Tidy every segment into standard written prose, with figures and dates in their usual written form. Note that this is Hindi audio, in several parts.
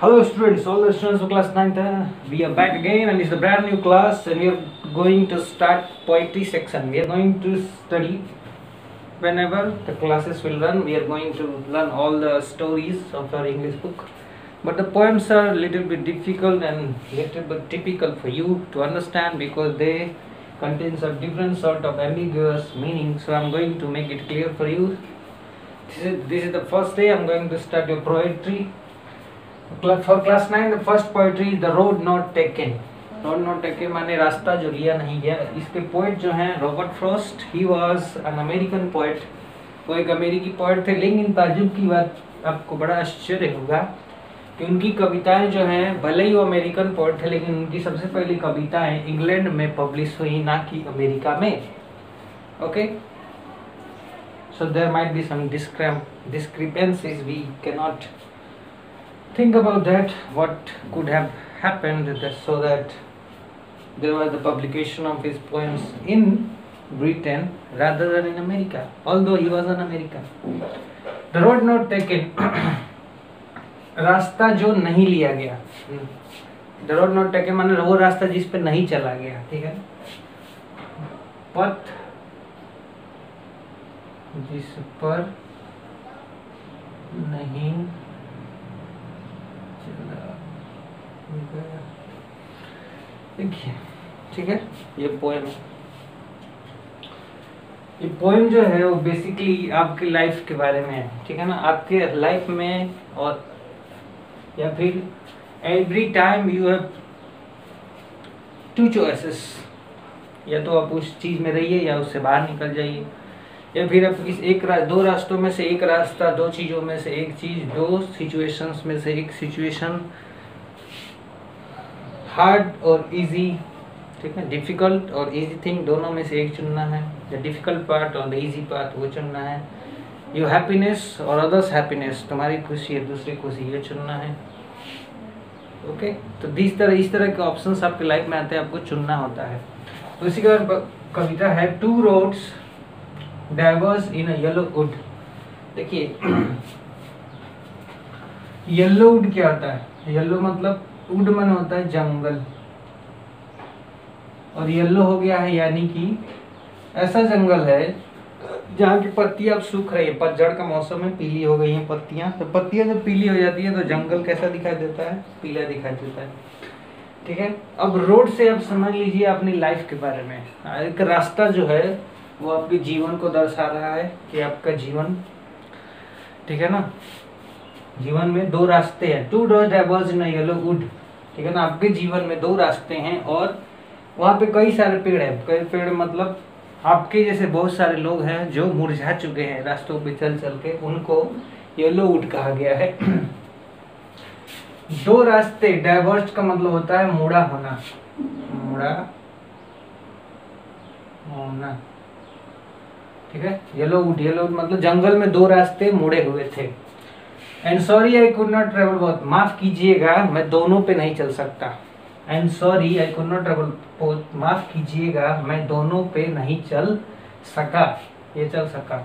Hello students, all the students of class 9th, we are back again and it's a brand new class and we are going to start poetry section. We are going to study whenever the classes will run. We are going to learn all the stories of our English book. But the poems are a little bit difficult and little bit typical for you to understand because they contain some different sort of ambiguous meaning. So I am going to make it clear for you. This is the first day I am going to start your poetry. For class 9 the first poetry is the road not taken. Road not taken माने रास्ता जो लिया नहीं गया. इसके पोइट जो हैं Robert Frost. He was an American poet. वो एक अमेरिकी पोइट थे. लेकिन ताज्जुब की बात, आपको बड़ा आश्चर्य होगा कि उनकी कविताएं जो हैं, भले ही वो अमेरिकन पोइट थे लेकिन उनकी सबसे पहली कविताएं इंग्लैंड में पब्लिश हुई, ना कि अमेरिका में. Okay, so there might be some discrepancies. We cannot think about that, what could have happened so that there was the publication of his poems in Britain rather than in America, although he was an American. The road not taken, रास्ता जो नहीं लिया गया. The road not taken माने वो रास्ता जिस पे नहीं चला गया. ठीक है, पथ जिस पर नहीं देखिए. ठीक है, ये पोएम है. ये पोएम जो है वो बेसिकली आपकी लाइफ के बारे में है. ठीक है ना, आपके लाइफ में, और या फिर every time you have two choices. या तो आप उस चीज में रहिए या उससे बाहर निकल जाइए, या फिर आप इस दो रास्तों में से एक रास्ता, दो चीज़ों में से एक चीज़, दो सिचुएशंस में से एक सिचुएशन, हार्ड और इजी. ठीक है, डिफ़िकल्ट और इजी थिंग दोनों में से एक चुनना है. द डिफ़िकल्ट पार्ट और द इजी पार्ट वो चुनना है. योर हैप्पीनेस और अदर्स हैप्पीनेस, तुम्हारी खुशी है दूसरी खुशी, ये चुनना है. ओके, तो इस तरह के ऑप्शंस आपके लाइफ में आते हैं, आपको चुनना होता है. तो इसी का कविता है two roads diverse in a yellow would. देखिए, येलो वुड क्या होता है? येलो मतलब वुड मन होता है जंगल, और येलो हो गया है यानी कि ऐसा जंगल है जहाँ की पत्तियां अब सूख रही है. पतझड़ का मौसम में पीली हो गई हैं पत्तियां. तो पत्तियां जब पीली हो जाती है तो जंगल कैसा दिखाई देता है? पीला दिखाई देता है. ठीक है, अब रोड से आप समझ लीजिए अपनी लाइफ के बारे में. एक रास्ता जो है वो आपके जीवन को दर्शा रहा है कि आपका जीवन, ठीक है ना, जीवन में दो रास्ते हैं. Two roads diverge in a yellow would. ठीक है ना, आपके जीवन में दो रास्ते हैं और वहाँ पे कई सारे पेड़ हैं. कई पेड़ मतलब आपके जैसे बहुत सारे लोग हैं जो मुरझा चुके हैं रास्तों पे चल चल के, उनको येलो वुड कहा गया है. दो रास्ते, डाइवर्ज का मतलब होता है मुड़ा होना. मुड़ा होना. ठीक है, येलो वुड मतलब जंगल में दो रास्ते मुड़े हुए थे. And sorry I could not travel both, माफ कीजिएगा मैं दोनों पे नहीं चल सकता. And sorry I could not travel both, माफ कीजिएगा मैं दोनों पे नहीं चल सका, ये चल सका.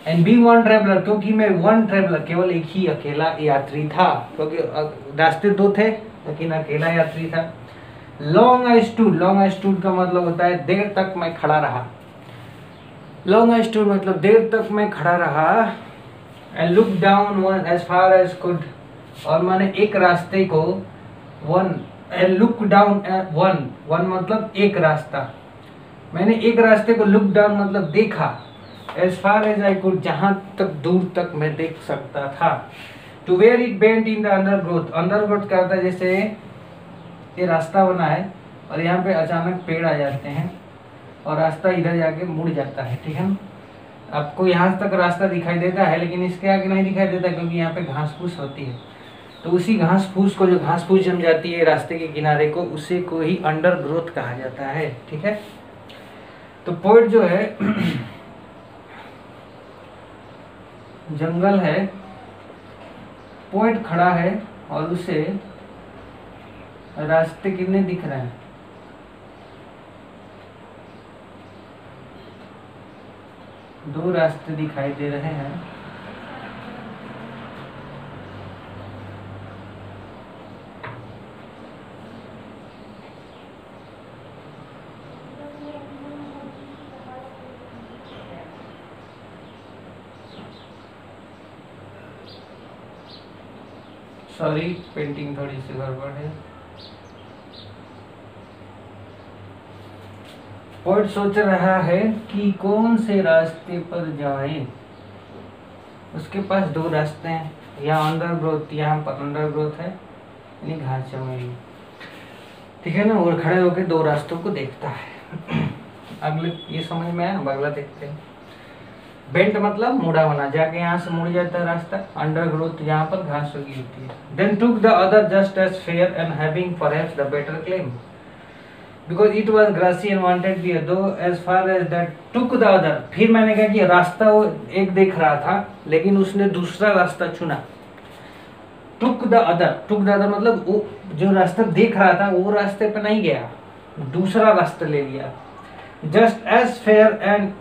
एंड बी वन ट्रेवलर, क्योंकि मैं वन ट्रेवलर, केवल एक ही अकेला यात्री था, क्योंकि रास्ते दो थे लेकिन अकेला यात्री था. लॉन्ग आई स्टूड का मतलब होता है देर तक मैं खड़ा रहा. लॉन्ग आई स्टूड मतलब देर तक मैं खड़ा रहा. And look down one as far as could, और मैंने एक रास्ते को, one and look down one मतलब एक रास्ता, मैंने एक रास्ते को लुक डाउन मतलब देखा. As far as I could, जहाँ तक दूर तक मैं देख सकता था. To where it bent in the undergrowth. Undergrowth क्या होता है? जैसे ये रास्ता बना है और यहाँ पे अचानक पेड़ आ जाते हैं और रास्ता इधर जाके मुड़ जाता है. ठीक है, आपको यहाँ तक रास्ता दिखाई देता है लेकिन इसके आगे नहीं दिखाई देता क्योंकि यहाँ पे घास फूस होती है. तो उसी घास फूस को, जो घास फूस जम जाती है रास्ते के किनारे को, उसी को ही अंडरग्रोथ कहा जाता है. ठीक है, तो पोइट जो है जंगल है, पोइट खड़ा है और उसे रास्ते कितने दिख रहे हैं? दो रास्ते दिखाई दे रहे हैं. सॉरी, पेंटिंग थोड़ी सी गड़बड़ है। पोएट सोच रहा है कि कौन से रास्ते पर जाए। उसके पास दो रास्ते हैं, या अंडर ग्रोथ, यहाँ पर अंडर ग्रोथ है यानी घास जमेगी, ठीक है ना। और खड़े होकर दो रास्तों को देखता है। अगले ये समझ में आया, अगला देखते हैं। बेंट मतलब मुड़ा होना, जाके यहाँ से मुड़ जाता है रास्ता। अंडर ग्रोथ यहाँ पर घास उगी होती है। Then took the other just as fair and having perhaps the better claim because it was grassy and wanted be though as far as that took the other. फिर मैंने कहा कि रास्ता वो एक देख रहा था लेकिन उसने दूसरा रास्ता चुना। टुक द अदर मतलब वो जो रास्ता देख रहा था वो रास्ते पे नहीं गया, दूसरा रास्ता ले लिया। Just as fair and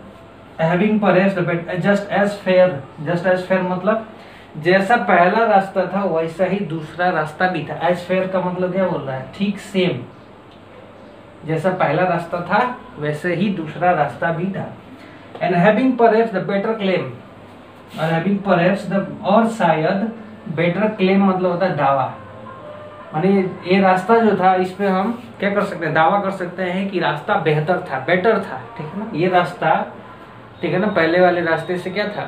having perhaps the better, just as fair मतलब जैसा पहला रास्ता था वैसा ही दूसरा रास्ता भी था। एज फेयर का मतलब क्या बोल रहा है, ठीक सेम, जैसा पहला रास्ता था वैसे ही दूसरा रास्ता भी था। And having perhaps the better claim, और हैविंग परहैप्स द, और शायद बेटर क्लेम मतलब होता है दावा। माने ये रास्ता जो था इस पे हम क्या कर सकते हैं, दावा कर सकते हैं कि रास्ता बेहतर था, बेटर था, ठीक है ना। ये रास्ता, ठीक है ना, पहले वाले रास्ते से क्या था,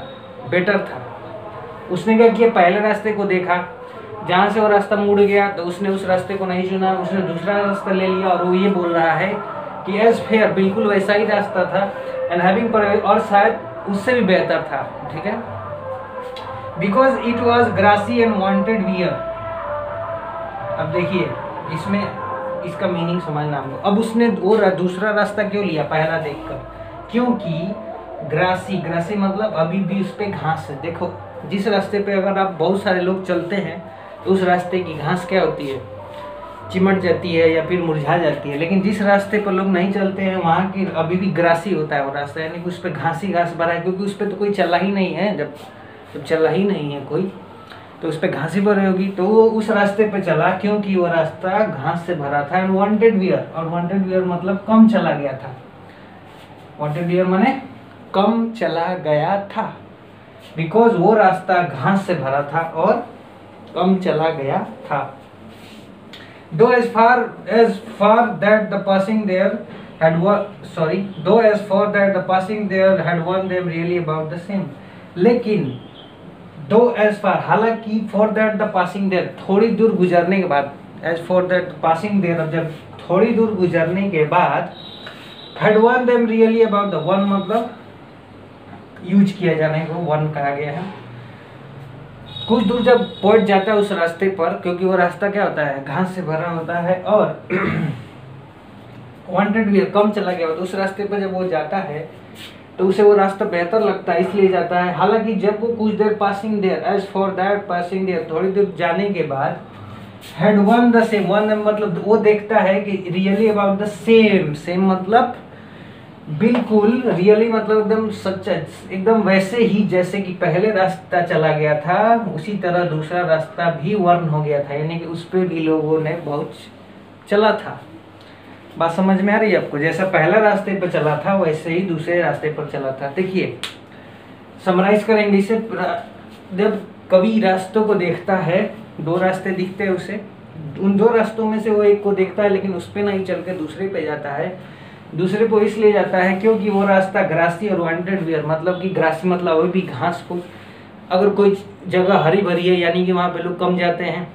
बेटर था। उसने क्या किया, पहले रास्ते को देखा, जहाँ से वो रास्ता मुड़ गया तो उसने उस रास्ते को नहीं चुना, उसने दूसरा रास्ता ले लिया। और वो ये बोल रहा है कि एज फेयर, बिल्कुल वैसा ही रास्ता था। एंड हैविंग पर, और शायद उससे भी बेहतर था, ठीक है। Because it was grassy and wanted wear. अब देखिए इसमें इसका मीनिंग समझना हमको। अब उसने वो दूसरा रास्ता क्यों लिया पहला देखकर, क्योंकि ग्रासी मतलब अभी भी उस पर घास है। देखो जिस रास्ते पे अगर आप बहुत सारे लोग चलते हैं तो उस रास्ते की घास क्या होती है, चिमट जाती है या फिर मुरझा जाती है। लेकिन जिस रास्ते पर लोग नहीं चलते हैं वहाँ की अभी भी ग्रासी होता है वो रास्ता, यानी कि उस पर घास ही घास भरा है, क्योंकि उस पर तो कोई चला ही नहीं है। जब चला ही नहीं है कोई तो उस पर घास ही भरी होगी। तो वो उस रास्ते पे चला क्योंकि वो रास्ता घास से भरा था। एंड वांटेड वियर, और वांटेड वियर मतलब कम चला गया था। वांटेड वियर माने कम चला गया था, बिकॉज वो रास्ता घास से भरा था और कम चला गया था। Though as far that the passing there had won them really about the same. लेकिन though as far, हालांकि for that the passing there, थोड़ी दूर गुजरने के बाद, as for that passing there, अब जब थोड़ी दूर गुजरने के बाद had won them really about the one मतलब यूज किया जाने को वन कहा गया है। कुछ दूर जब पहुंच जाता है उस रास्ते पर, क्योंकि वो रास्ता क्या होता है, घास से भरा होता है, और वांटेड भी कम चला गया होता है। उस रास्ते पर जब वो जाता है तो उसे वो रास्ता बेहतर लगता है, इसलिए जाता है। हालांकि जब वो कुछ देर passing there, as for that passing there, थोड़ी देर जाने के बाद, had one the same, one मतलब वो देखता है कि रियली अबाउट द सेम मतलब बिल्कुल, रियली मतलब एकदम सच्चा, एकदम वैसे ही जैसे कि पहले रास्ता चला गया था उसी तरह दूसरा रास्ता भी वर्न हो गया था, यानी कि उस पर भी लोगों ने बहुत चला था। बात समझ में आ रही है आपको, जैसा पहला रास्ते पर चला था वैसे ही दूसरे रास्ते पर चला था। देखिए समराइज करेंगे इसे। जब कभी रास्तों को देखता है, दो रास्ते दिखते हैं उसे, उन दो रास्तों में से वो एक को देखता है लेकिन उस पर नहीं चल के दूसरे पे जाता है। दूसरे को इसलिए जाता है क्योंकि वो रास्ता ग्रासी और वांटेड वियर, मतलब कि ग्रासी मतलब वो भी घास को, अगर कोई जगह हरी भरी है यानी कि वहाँ पे लोग कम जाते हैं,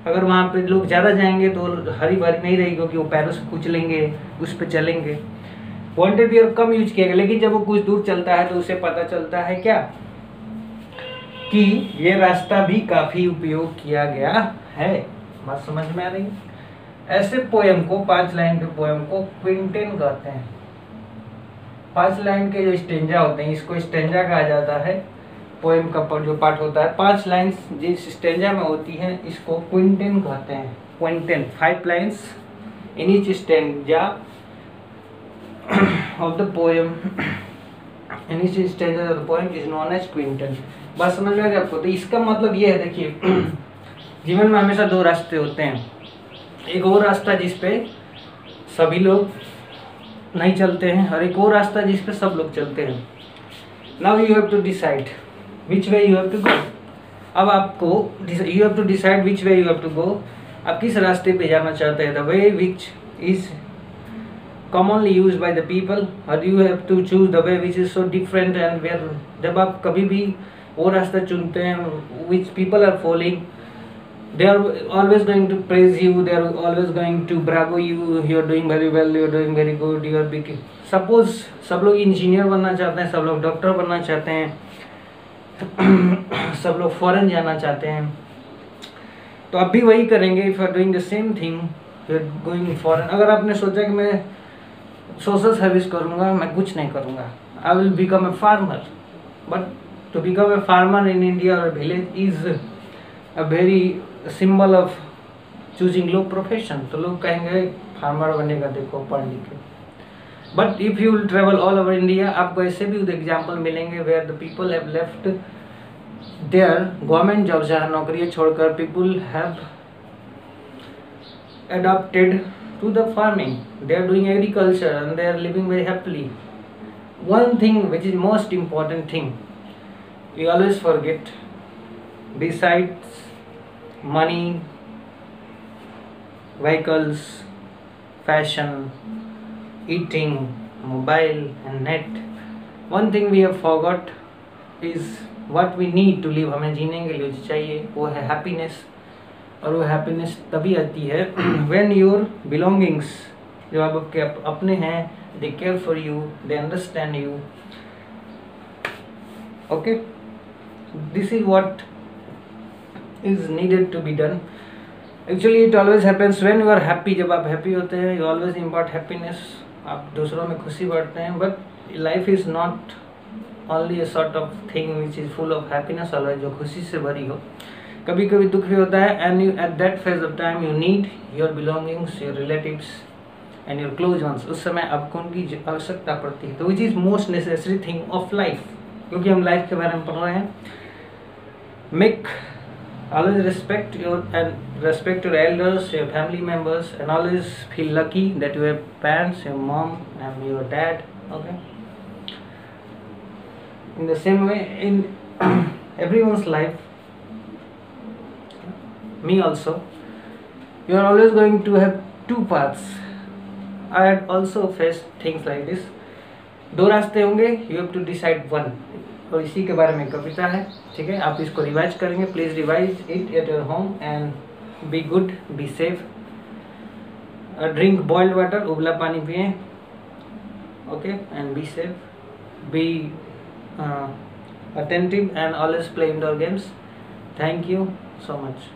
अगर वहाँ पे लोग ज़्यादा जाएंगे तो हरी भरी नहीं रहेगी क्योंकि वो पैरों से कुचलेंगे, उस पर चलेंगे। वांटेड वियर कम यूज किया गया, लेकिन जब वो कुछ दूर चलता है तो उसे पता चलता है क्या, कि ये रास्ता भी काफ़ी उपयोग किया गया है। बात समझ में आ रही है। ऐसे पोएम को, 5 लाइन के पोएम को क्विंटेन कहते हैं। 5 लाइन के जो स्टेंजा होते हैं इसको स्टेंजा कहा जाता है। पोएम का जो पार्ट होता है 5 लाइन जिस स्टेंजा में होती है इसको क्विंटेन कहते हैं। Quintain 5 lines in each stanza of the poem, in each stanza of the poem is known as quintain. बात समझ में आ गई आपको। तो इसका मतलब ये है, देखिए जीवन में हमेशा दो रास्ते होते हैं, एक वो रास्ता जिसपे सभी लोग नहीं चलते हैं और एक वो रास्ता जिसपे सब लोग चलते हैं। Now you have to decide which way you have to go. अब आपको you have to decide which way you have to go, आप किस रास्ते पे जाना चाहते हैं, the way which is commonly used by the people, or you have to choose the way which is so different and where जब आप कभी भी वो रास्ता चुनते हैं which people are following, they are always going to praise you, they are always going to bravo you, you are doing very well, you are doing very good, you are big. Suppose सब लोग इंजीनियर बनना चाहते हैं, सब लोग डॉक्टर बनना चाहते हैं, सब लोग फॉरेन जाना चाहते हैं, तो आप भी वही करेंगे. If you are doing the same thing, you are going foreign. अगर आपने सोचा कि मैं सोशल सर्विस करूँगा, मैं कुछ नहीं करूँगा, I will become a farmer, but to become a farmer in India और village is a very symbol of choosing low profession. तो लोग कहेंगे फार्मर बनेगा, देखो पढ़ लिख के. But if you will travel all over India, आपको ऐसे भी एग्जाम्पल मिलेंगे where the people have left their government job, जहाँ नौकरियाँ छोड़कर people have adopted to the farming, they are doing agriculture and they are living very happily. One thing which is most important thing we always forget, besides money, vehicles, fashion, eating, mobile and net, one thing we have forgot is what we need to live. हमें जीने के लिए जो चाहिए वो है happiness. और वो हैप्पीनेस तभी आती है व्हेन योर बिलोंगिंग्स, जो आपके अपने हैं, they care for you, they understand you. Okay, this is what is needed to be done. Actually it always happens when you are happy. जब आप हैप्पी होते हैं, यू ऑलवेज इम्पार्ट हैप्पीनेस, आप दूसरों में खुशी बांटते हैं. But life is not only a sort of thing which is full of happiness always, जो खुशी से भरी हो. कभी कभी दुख भी होता है, and you at that phase of time you need your belongings, your relatives and your close ones. उस समय आपको उनकी आवश्यकता पड़ती है. तो which is most necessary thing of life, क्योंकि हम लाइफ के बारे में पढ़ रहे हैं. Make always respect your elders, your family members, and always feel lucky that you have parents, your mom and your dad. Okay, in the same way in everyone's life, me also, you are always going to have two paths. I had also faced things like this. दो रास्ते होंगे, you have to decide one. और इसी के बारे में कविता है. ठीक है, आप इसको रिवाइज करेंगे. Please revise it at your home and be good, be safe. Drink boiled water, उबला पानी पिए. Okay, and be safe, be attentive and always play indoor games. Thank you so much.